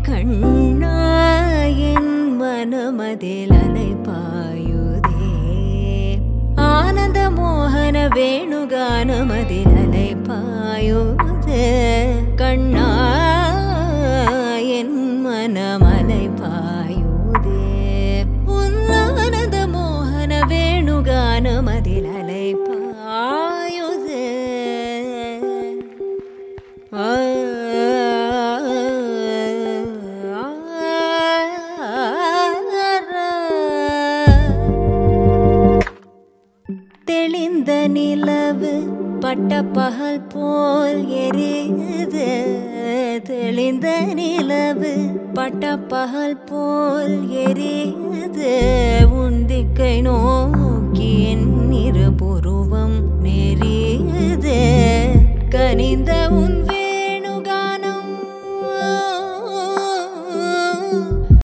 கண்ணா என் மனமதில் அலைபாயுதே ஆனந்த மோகன வேணுகானமதில் அலைபாயுதே கண்ணா என் மனமலை பாயுதே உன்னானந்த மோகன வேணுகானமதில் அலைபாயுதே தெளிந்த நிலவு பட்ட பகல் போல் எரியுது தெளிந்த நிலவு பட்ட பகல் போல் எரியுது உந்திக்கை நோக்கி என் இருபுருவம் நெறியுது கனிந்த உன்